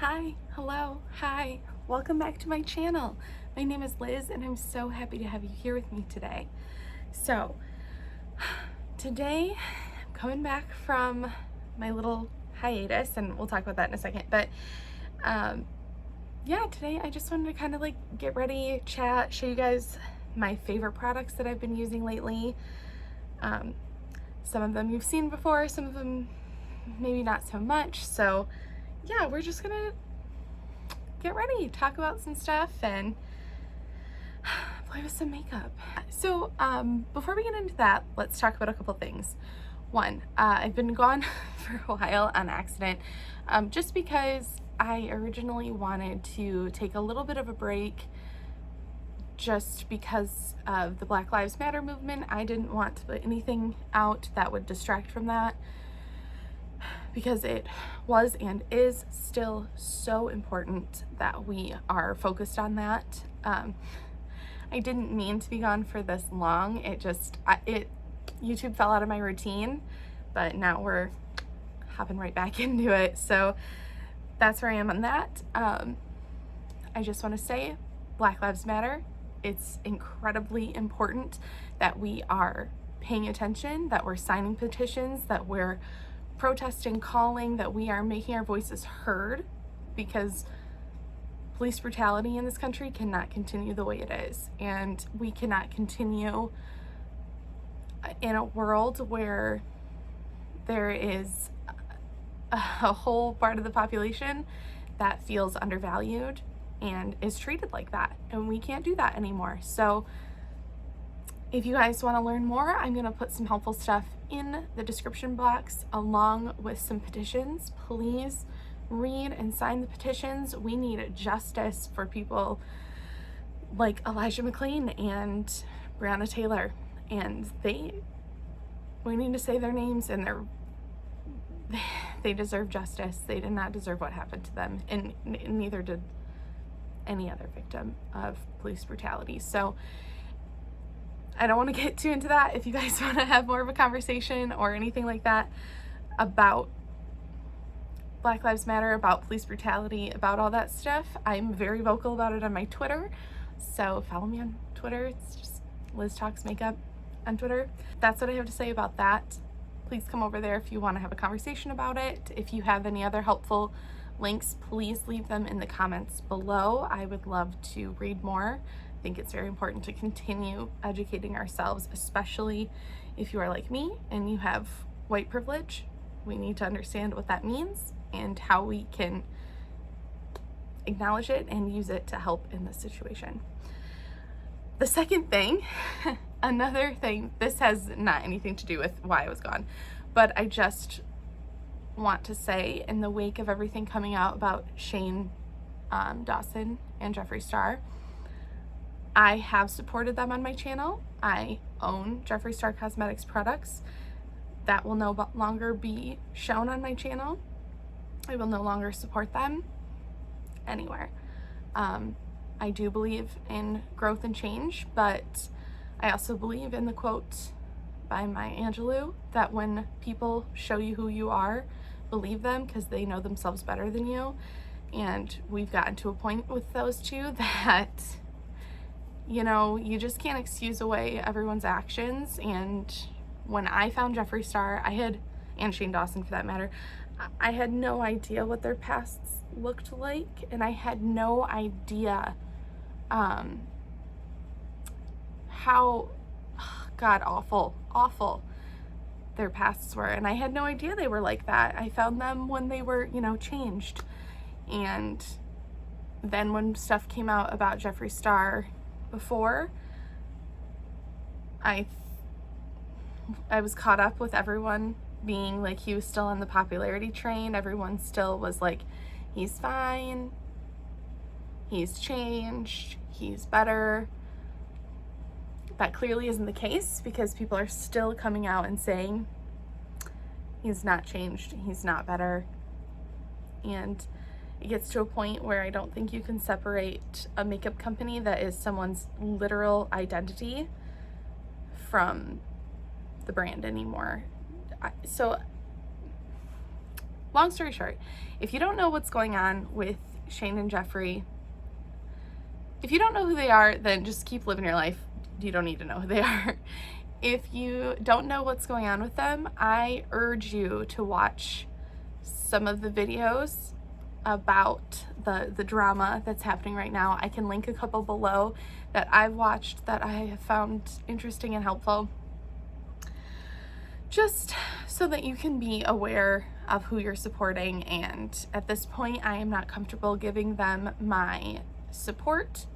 Hi, hello, hi, welcome back to my channel. My name is Liz and I'm so happy to have you here with me today. So, today I'm coming back from my little hiatus and we'll talk about that in a second, but yeah, today I just wanted to kind of like get ready, chat, show you guys my favorite products that I've been using lately. Some of them you've seen before, some of them maybe not so much, so yeah, we're just gonna get ready, talk about some stuff, and play with some makeup. So before we get into that, let's talk about a couple things. One, I've been gone for a while on accident, just because I originally wanted to take a little bit of a break just because of the Black Lives Matter movement. I didn't want to put anything out that would distract from that, because it was and is still so important that we are focused on that. I didn't mean to be gone for this long. It just, YouTube fell out of my routine, but now we're hopping right back into it. So that's where I am on that. I just want to say Black Lives Matter. It's incredibly important that we are paying attention, that we're signing petitions, that we're protesting, calling, that we are making our voices heard, because police brutality in this country cannot continue the way it is, and we cannot continue in a world where there is a whole part of the population that feels undervalued and is treated like that, and we can't do that anymore. So if you guys want to learn more, I'm going to put some helpful stuff in the description box along with some petitions. Please read and sign the petitions. We need justice for people like Elijah McClain and Breonna Taylor, and we need to say their names, and they deserve justice. They did not deserve what happened to them, and neither did any other victim of police brutality. So I don't want to get too into that. If you guys want to have more of a conversation or anything like that about Black Lives Matter, about police brutality, about all that stuff, I'm very vocal about it on my Twitter. So follow me on Twitter. It's just Liz Talks Makeup on Twitter. That's what I have to say about that. Please come over there if you want to have a conversation about it. If you have any other helpful links, please leave them in the comments below. I would love to read more. I think it's very important to continue educating ourselves, especially if you are like me and you have white privilege. We need to understand what that means and how we can acknowledge it and use it to help in this situation. The second thing, another thing, this has not anything to do with why I was gone, but I just want to say, in the wake of everything coming out about Shane Dawson and Jeffree Star, I have supported them on my channel. I own Jeffree Star Cosmetics products. That will no longer be shown on my channel. I will no longer support them anywhere. I do believe in growth and change, but I also believe in the quote by Maya Angelou that when people show you who you are, believe them, because they know themselves better than you. And we've gotten to a point with those two that, you know, you just can't excuse away everyone's actions. And when I found Jeffree Star, and Shane Dawson for that matter, I had no idea what their pasts looked like, and I had no idea how god awful their pasts were, and I had no idea they were like that. I found them when they were, you know, changed, and then when stuff came out about Jeffree Star before, I was caught up with everyone being like he was still on the popularity train. Everyone still was like, he's fine, he's changed, he's better. That clearly isn't the case, because people are still coming out and saying he's not changed, he's not better. And it gets to a point where I don't think you can separate a makeup company that is someone's literal identity from the brand anymore. So long story short, if you don't know what's going on with Shane and Jeffree, if you don't know who they are, then just keep living your life. You don't need to know who they are. If you don't know what's going on with them, I urge you to watch some of the videos about the drama that's happening right now. I can link a couple below that I've watched that I have found interesting and helpful, just so that you can be aware of who you're supporting. And at this point, I am not comfortable giving them my support,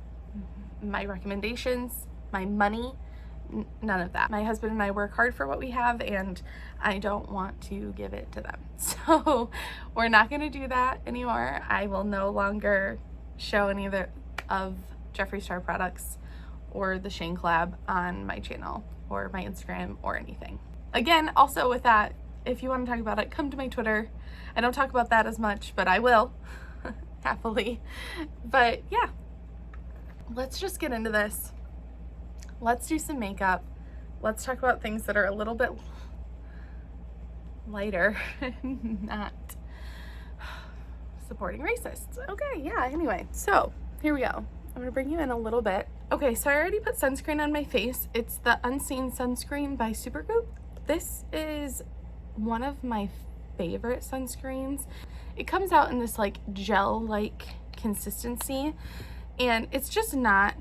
my recommendations, my money, none of that. My husband and I work hard for what we have, and I don't want to give it to them. So we're not going to do that anymore. I will no longer show any of Jeffree Star products or the Shane collab on my channel or my Instagram or anything. Again, also with that, if you want to talk about it, come to my Twitter. I don't talk about that as much, but I will happily. But yeah, let's just get into this. Let's do some makeup. Let's talk about things that are a little bit lighter, not supporting racists. Okay, yeah, anyway, so here we go. I'm gonna bring you in a little bit. Okay, so I already put sunscreen on my face. It's the Unseen Sunscreen by Supergoop. This is one of my favorite sunscreens. It comes out in this like gel-like consistency, and it's just not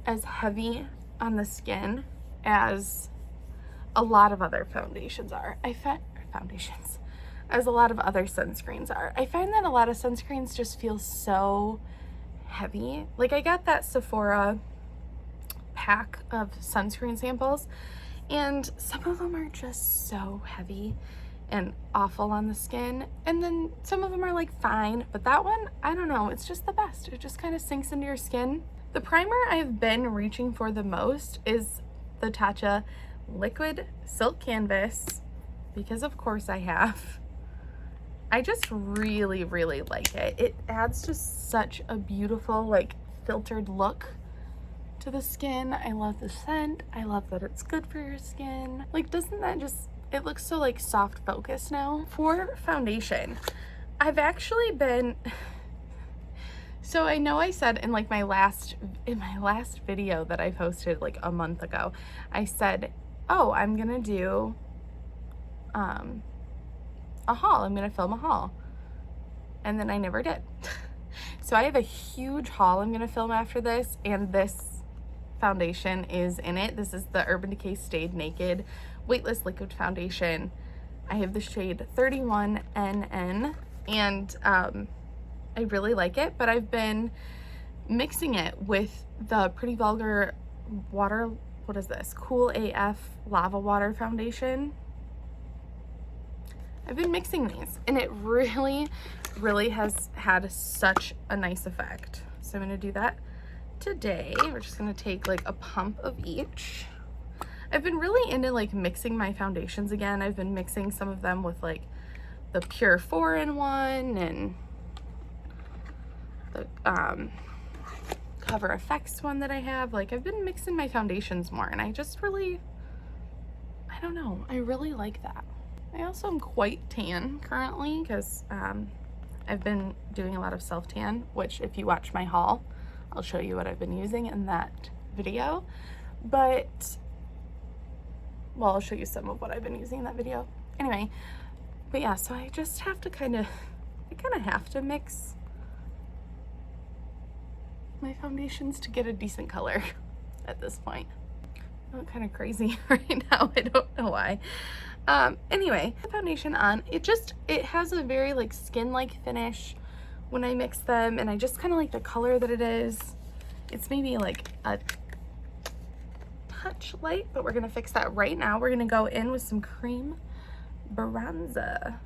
as heavy on the skin as a lot of other foundations are. As a lot of other sunscreens are. I find that a lot of sunscreens just feel so heavy. Like I got that Sephora pack of sunscreen samples, and some of them are just so heavy and awful on the skin, and then some of them are like fine, but that one, I don't know, it's just the best. It just kind of sinks into your skin. The primer I've been reaching for the most is the Tatcha Liquid Silk Canvas, because of course I have. I just really, really like it. It adds just such a beautiful, like, filtered look to the skin. I love the scent. I love that it's good for your skin. Like, doesn't that just, it looks so like soft focus now. For foundation, I've actually been, so I know I said in like my last video that I posted like a month ago, I said, oh, I'm gonna do a haul. I'm gonna film a haul. And then I never did. So I have a huge haul I'm gonna film after this, and this foundation is in it. This is the Urban Decay Stayed Naked Weightless Liquid Foundation. I have the shade 31NN, and I really like it, but I've been mixing it with the Pretty Vulgar water, what is this? Cool AF Lava Water Foundation. I've been mixing these, and it really, really has had such a nice effect. So I'm gonna do that today. We're just gonna take like a pump of each. I've been really into like mixing my foundations again. I've been mixing some of them with like the Pure 4-in-1 and the Cover Effects one that I have. Like, I've been mixing my foundations more, and I just really, I don't know, I really like that. I also am quite tan currently because I've been doing a lot of self-tan, which if you watch my haul, I'll show you what I've been using in that video. But, well, I'll show you some of what I've been using in that video. Anyway, but yeah, so I just have to kind of have to mix my foundations to get a decent color at this point. I look kind of crazy right now. I don't know why. Anyway, the foundation on, it has a very like skin-like finish when I mix them, and I just kind of like the color that it is. It's maybe like a touch light, but we're gonna fix that right now. We're gonna go in with some cream bronzer.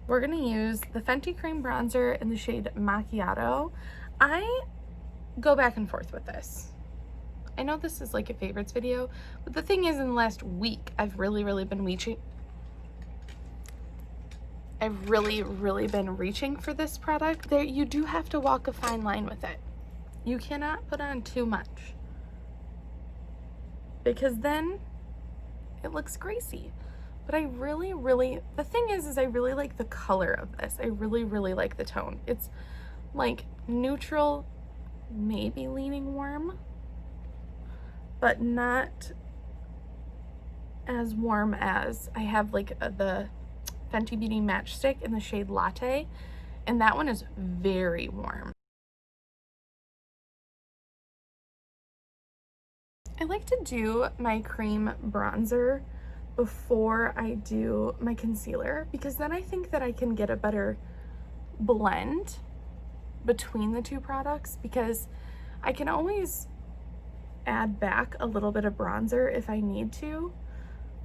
We're gonna use the Fenty Cream Bronzer in the shade Macchiato. I go back and forth with this. I know this is like a favorites video, but the thing is, in the last week, I've really been reaching. I've really been reaching for this product. There, you do have to walk a fine line with it. You cannot put on too much, because then it looks greasy. but I really, the thing is I really like the color of this. I really, like the tone. It's like neutral, maybe leaning warm, but not as warm as I have like the Fenty Beauty Matchstick in the shade Latte, and that one is very warm. I like to do my cream bronzer before I do my concealer, because then I think that I can get a better blend between the two products, because I can always add back a little bit of bronzer if I need to,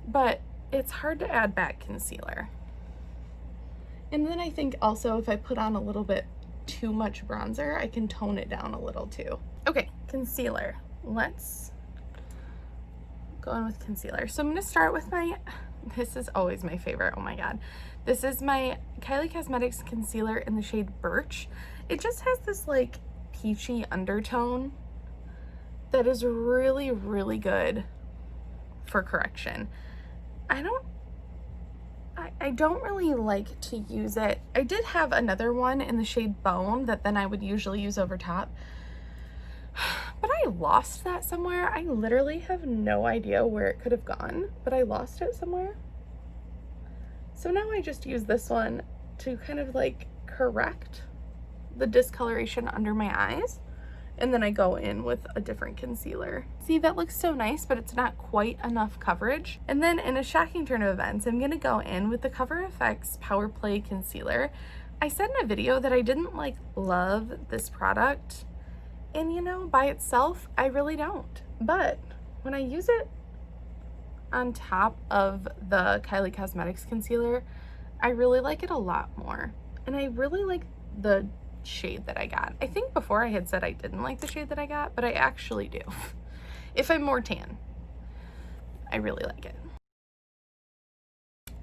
but it's hard to add back concealer. And then I think also if I put on a little bit too much bronzer, I can tone it down a little too. Okay, concealer. Let's go in with concealer. So I'm gonna start with this is always my favorite, oh my god. This is my Kylie Cosmetics concealer in the shade Birch. It just has this like peachy undertone that is really, good for correction. I don't really like to use it. I did have another one in the shade Bone that then I would usually use over top, but I lost that somewhere. I literally have no idea where it could have gone, but I lost it somewhere. So now I just use this one to kind of like correct the discoloration under my eyes, and then I go in with a different concealer. See, that looks so nice, but it's not quite enough coverage. And then in a shocking turn of events, I'm gonna go in with the Cover FX Power Play Concealer. I said in a video that I didn't like love this product, and you know, by itself, I really don't. But when I use it on top of the Kylie Cosmetics concealer, I really like it a lot more. And I really like the shade that I got. I think before I had said I didn't like the shade that I got, but I actually do. If I'm more tan, I really like it.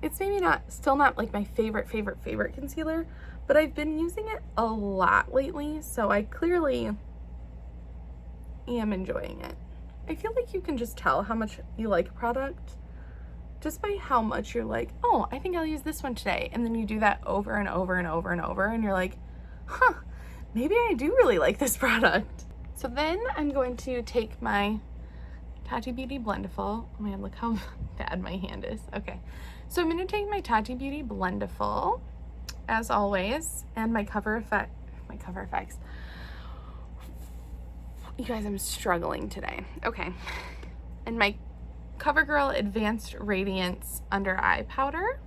It's maybe still not like my favorite concealer, but I've been using it a lot lately, so I clearly am enjoying it. I feel like you can just tell how much you like a product just by how much you're like, oh, I think I'll use this one today. And then you do that over and over and over and over, and you're like, huh, maybe I do really like this product. So then I'm going to take my Tati Beauty Blendiful. Oh man, look how bad my hand is. Okay, so I'm gonna take my Tati Beauty Blendiful, as always, and my Cover FX. You guys, I'm struggling today. Okay, and my CoverGirl Advanced Radiance Under Eye Powder.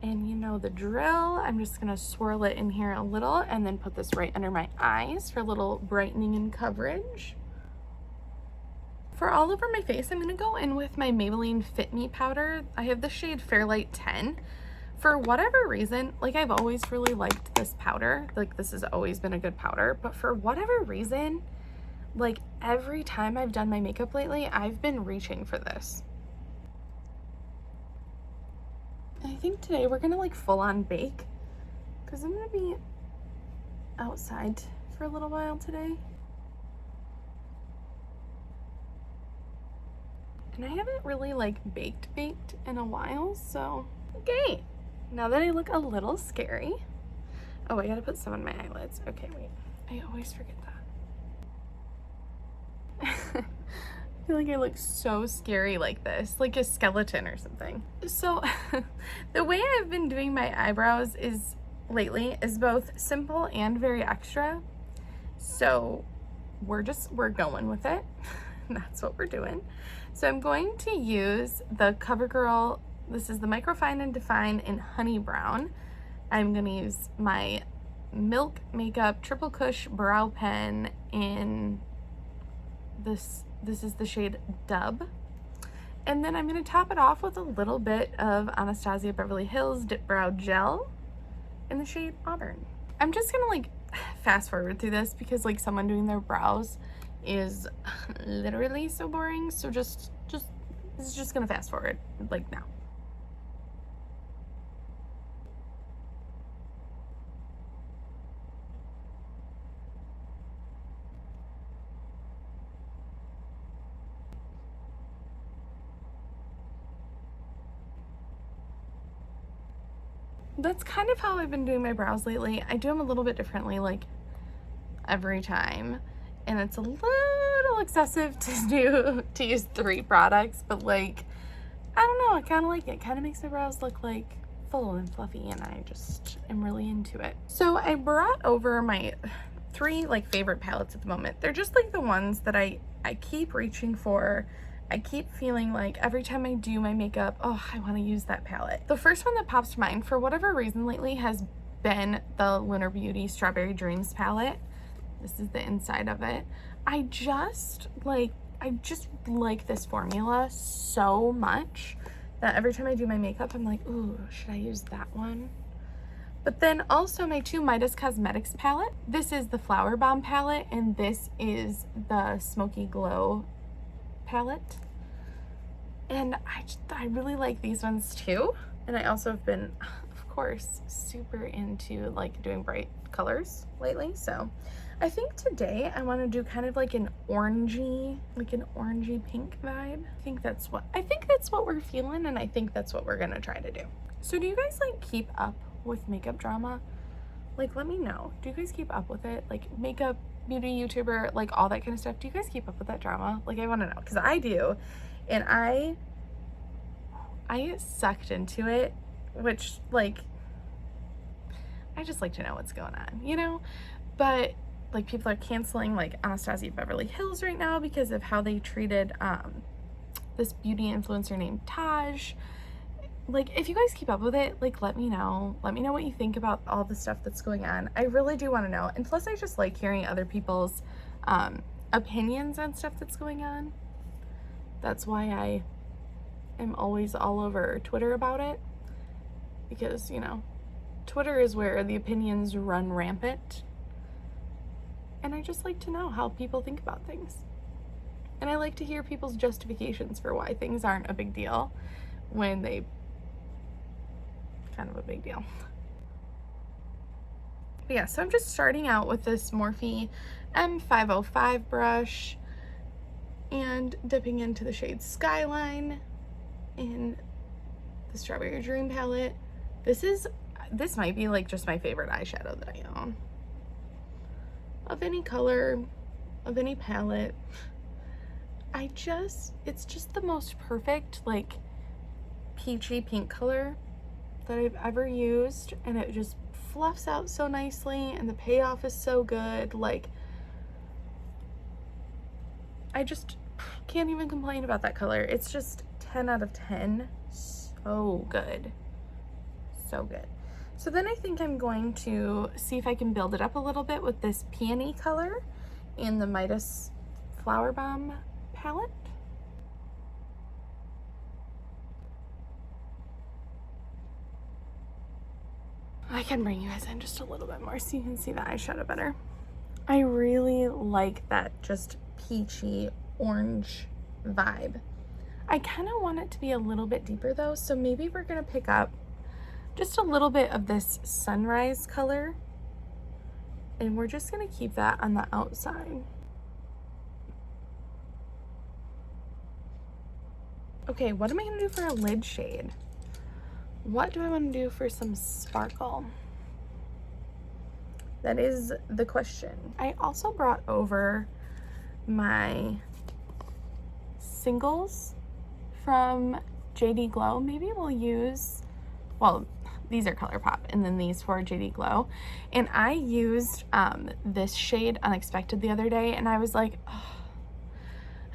And you know the drill. I'm just gonna swirl it in here a little and then put this right under my eyes for a little brightening and coverage. For all over my face, I'm gonna go in with my Maybelline Fit Me powder. I have the shade Fairlight 10. For whatever reason, like I've always really liked this powder. Like this has always been a good powder, but for whatever reason, like every time I've done my makeup lately, I've been reaching for this. I think today we're gonna like full on bake, because I'm gonna be outside for a little while today. And I haven't really like baked in a while, so okay. Now that I look a little scary. Oh, I gotta put some on my eyelids. Okay, wait. I always forget that. I feel like I look so scary like this, like a skeleton or something. So the way I've been doing my eyebrows lately is both simple and very extra. So we're going with it. That's what we're doing. So I'm going to use the CoverGirl, this is the Microfine and Define in Honey Brown. I'm gonna use my Milk Makeup Triple Cush Brow Pen in this is the shade Dub. And then I'm gonna top it off with a little bit of Anastasia Beverly Hills Dip Brow Gel in the shade Auburn. I'm just gonna like fast forward through this because like someone doing their brows is literally so boring. So this is just gonna fast forward like now. that's kind of how I've been doing my brows lately. I do them a little bit differently, like every time, and it's a little excessive to use 3 products, but like, I don't know, I kind of like it. It kind of makes my brows look like full and fluffy, and I just am really into it. So I brought over my 3 like favorite palettes at the moment. They're just like the ones that I keep reaching for. I keep feeling like every time I do my makeup, oh, I want to use that palette. The first one that pops to mind for whatever reason lately has been the Lunar Beauty Strawberry Dreams palette. This is the inside of it. I just like this formula so much that every time I do my makeup, I'm like, ooh, should I use that one? But then also my 2 Midas Cosmetics palette. This is the Flower Bomb palette, and this is the Smoky Glow palette. And I really like these ones too. And I also have been, of course, super into like doing bright colors lately. So I think today I want to do kind of like an orangey pink vibe. I think that's what we're feeling, and I think that's what we're gonna try to do. So do you guys like keep up with makeup drama? Like, let me know. Do you guys keep up with it? Like makeup, beauty YouTuber, like all that kind of stuff. Do you guys keep up with that drama? Like, I want to know, because I do, and I get sucked into it, which like I just like to know what's going on, you know? But like, people are canceling like Anastasia Beverly Hills right now because of how they treated this beauty influencer named Taj. Like, if you guys keep up with it, like, let me know what you think about all the stuff that's going on. I really do want to know. And plus, I just like hearing other people's opinions on stuff that's going on. That's why I am always all over Twitter about it, because, you know, Twitter is where the opinions run rampant, and I just like to know how people think about things. And I like to hear people's justifications for why things aren't a big deal when they kind of a big deal. But yeah, so I'm just starting out with this Morphe M505 brush and dipping into the shade Skyline in the Strawberry Dream palette. This might be like just my favorite eyeshadow that I own. Of any color, of any palette. It's just the most perfect, like, peachy pink color that I've ever used, and it just fluffs out so nicely, and the payoff is so good. Like, I just can't even complain about that color. It's just 10 out of 10. So good. So good. So then I think I'm going to see if I can build it up a little bit with this peony color in the Midas Flower Bomb palette. I can bring you guys in just a little bit more so you can see the eyeshadow better. I really like that just peachy orange vibe. I kind of want it to be a little bit deeper though, so maybe we're gonna pick up just a little bit of this sunrise color, and we're just gonna keep that on the outside. Okay, what am I gonna do for a lid shade? What do I want to do for some sparkle? That is the question. I also brought over my singles from JD Glow. Maybe we'll use, well, these are ColourPop, and then these for JD Glow. And I used this shade Unexpected the other day, and I was like, oh,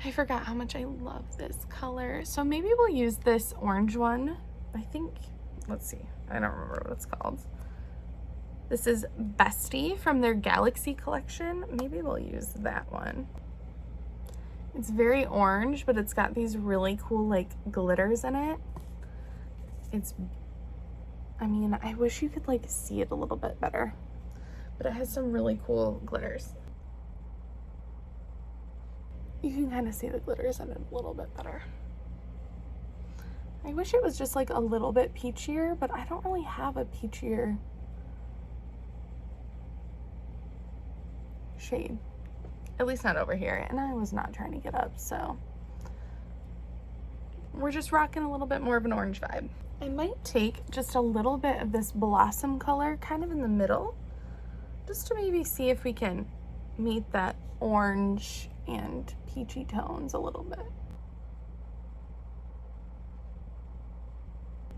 I forgot how much I love this color. So maybe we'll use this orange one. I think, let's see, I don't remember what it's called. This is Bestie from their Galaxy collection. Maybe we'll use that one. It's very orange, but it's got these really cool like glitters in it. I mean, I wish you could like see it a little bit better, but it has some really cool glitters. You can kind of see the glitters in it a little bit better. I wish it was just like a little bit peachier, but I don't really have a peachier shade. At least not over here, and I was not trying to get up, so we're just rocking a little bit more of an orange vibe. I might take just a little bit of this blossom color kind of in the middle, just to maybe see if we can meet that orange and peachy tones a little bit.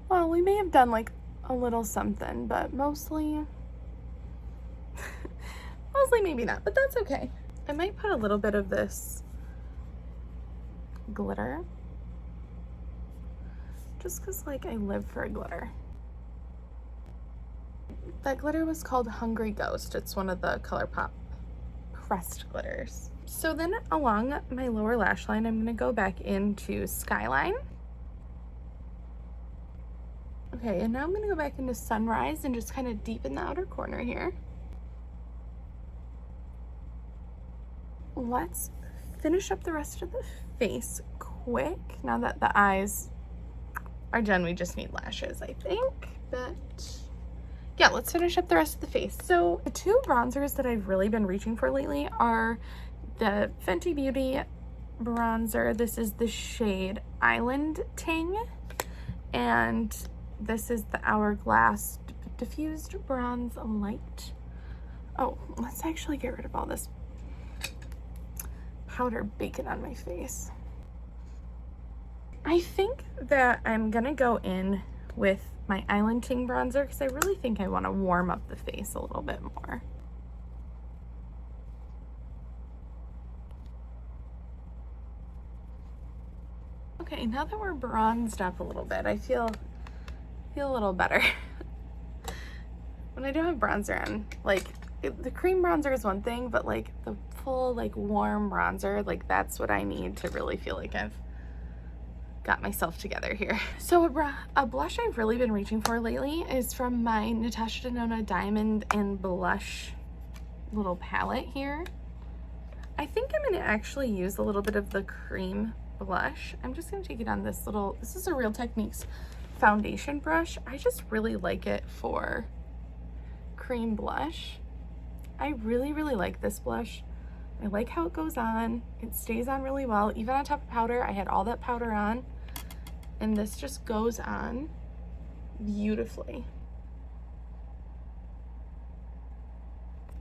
Well, we may have done like a little something, but mostly maybe not, but that's okay. I might put a little bit of this glitter, just because like I live for a glitter. That glitter was called Hungry Ghost. It's one of the ColourPop pressed glitters. So then along my lower lash line, I'm gonna go back into Skyline. Okay, and now I'm gonna go back into Sunrise and just kind of deepen the outer corner here. Let's finish up the rest of the face quick, now that the eyes are done. We just need lashes, I think, but yeah, let's finish up the rest of the face. So the two bronzers that I've really been reaching for lately are the Fenty Beauty bronzer. This is the shade Island Ting, and this is the Hourglass Diffused Bronze Light. Oh, let's actually get rid of all this powder bacon on my face. I think that I'm gonna go in with my Island Ting bronzer because I really think I want to warm up the face a little bit more. Okay, now that we're bronzed up a little bit, I feel a little better. When I don't have bronzer on, like the cream bronzer is one thing, but like the full like warm bronzer, like that's what I need to really feel like I've got myself together here. So a blush I've really been reaching for lately is from my Natasha Denona Diamond and Blush little palette here. I think I'm gonna actually use a little bit of the cream blush. I'm just gonna take it on this little, this is a Real Techniques foundation brush. I just really like it for cream blush. I really like this blush. I like how it goes on. It stays on really well, even on top of powder. I had all that powder on, and this just goes on beautifully.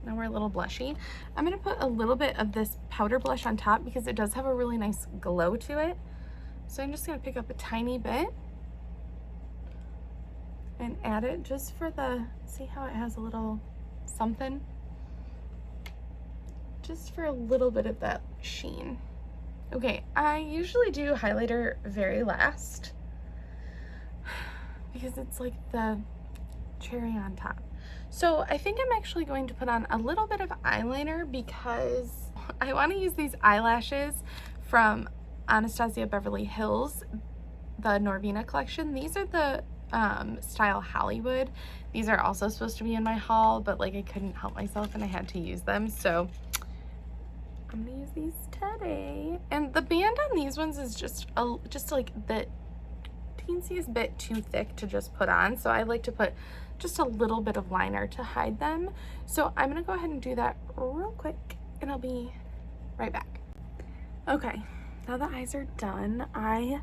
Now we're a little blushy. I'm gonna put a little bit of this powder blush on top because it does have a really nice glow to it. So I'm just gonna pick up a tiny bit and add it just for the, see how it has a little something? Just for a little bit of that sheen. Okay, I usually do highlighter very last because it's like the cherry on top. So I think I'm actually going to put on a little bit of eyeliner because I want to use these eyelashes from Anastasia Beverly Hills, the Norvina collection. These are the style Hollywood. These are also supposed to be in my haul, but like I couldn't help myself and I had to use them. So I'm gonna use these today. And the band on these ones is just like the teensiest bit too thick to just put on. So I like to put just a little bit of liner to hide them. So I'm gonna go ahead and do that real quick and I'll be right back. Okay, now the eyes are done. I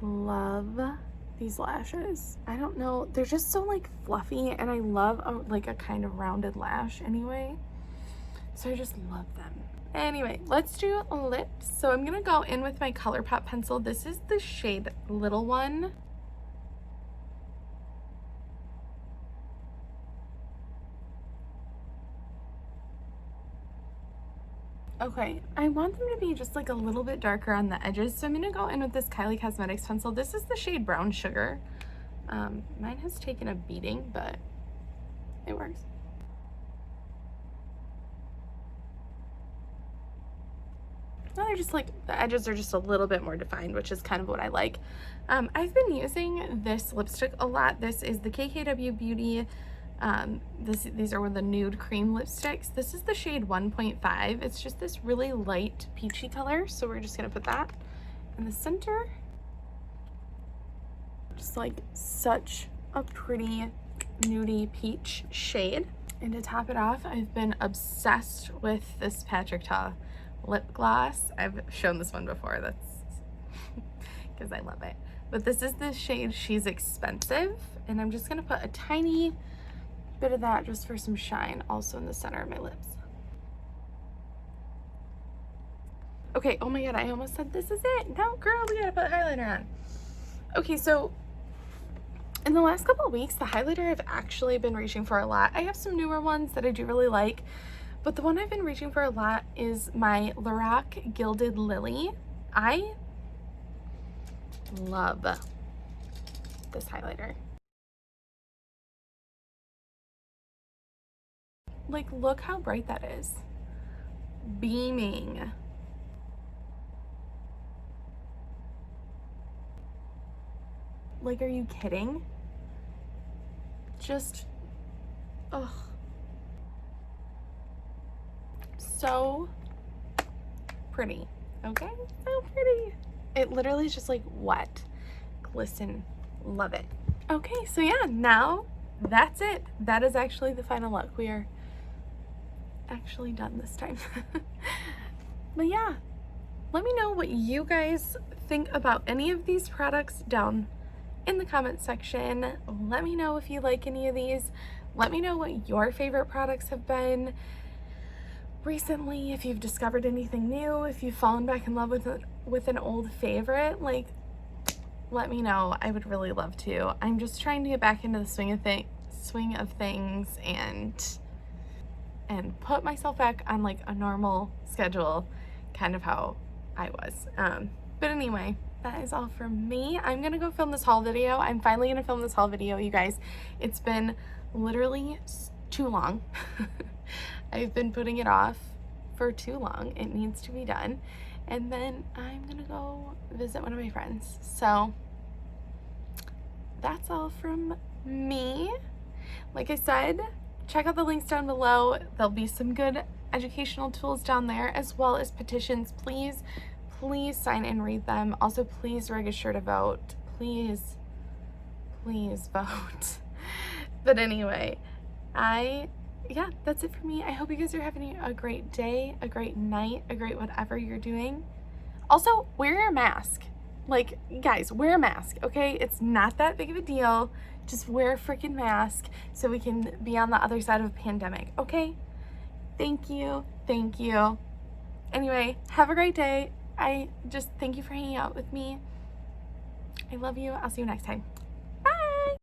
love these lashes. I don't know, they're just so like fluffy, and I love like a kind of rounded lash anyway. So I just love them. Anyway, let's do lips. So I'm gonna go in with my ColourPop pencil. This is the shade Little One. Okay, I want them to be just like a little bit darker on the edges, so I'm gonna go in with this Kylie Cosmetics pencil. This is the shade Brown Sugar. Mine has taken a beating, but it works. Now they're just like, the edges are just a little bit more defined, which is kind of what I like. I've been using this lipstick a lot. This is the KKW Beauty. These are the nude cream lipsticks. This is the shade 1.5. It's just this really light peachy color. So we're just gonna put that in the center. Just like such a pretty nudie peach shade. And to top it off, I've been obsessed with this Patrick Ta lip gloss. I've shown this one before, that's because I love it. But this is the shade She's Expensive, and I'm just gonna put a tiny bit of that just for some shine, also in the center of my lips. Okay, oh my god, I almost said this is it. No, girl, we gotta put highlighter on. Okay, so in the last couple of weeks, the highlighter I've actually been reaching for a lot. I have some newer ones that I do really like, but the one I've been reaching for a lot is my Lorac Gilded Lily. I love this highlighter. Like, look how bright that is. Beaming. Like, are you kidding? Just, ugh. So pretty, okay? So pretty. It literally is just like wet. Glisten, love it. Okay, so yeah, now that's it. That is actually the final look. We are actually done this time. But yeah, let me know what you guys think about any of these products down in the comment section. Let me know if you like any of these. Let me know what your favorite products have been recently, if you've discovered anything new, if you've fallen back in love with an old favorite. Like, let me know. I would really love to. I'm just trying to get back into the swing of things and put myself back on like a normal schedule, kind of how I was. But anyway, that is all from me. I'm gonna go film this haul video. I'm finally gonna film this haul video, you guys. It's been literally too long. I've been putting it off for too long. It needs to be done. And then I'm gonna go visit one of my friends. So that's all from me. Like I said, check out the links down below. There'll be some good educational tools down there, as well as petitions. Please sign and read them. Also, please register to vote. Please vote. But anyway, yeah, that's it for me. I hope you guys are having a great day, a great night, a great whatever you're doing. Also, wear your mask. Like, guys, wear a mask, okay? It's not that big of a deal. Just wear a freaking mask so we can be on the other side of a pandemic, okay? Thank you. Anyway, have a great day. I just thank you for hanging out with me. I love you. I'll see you next time.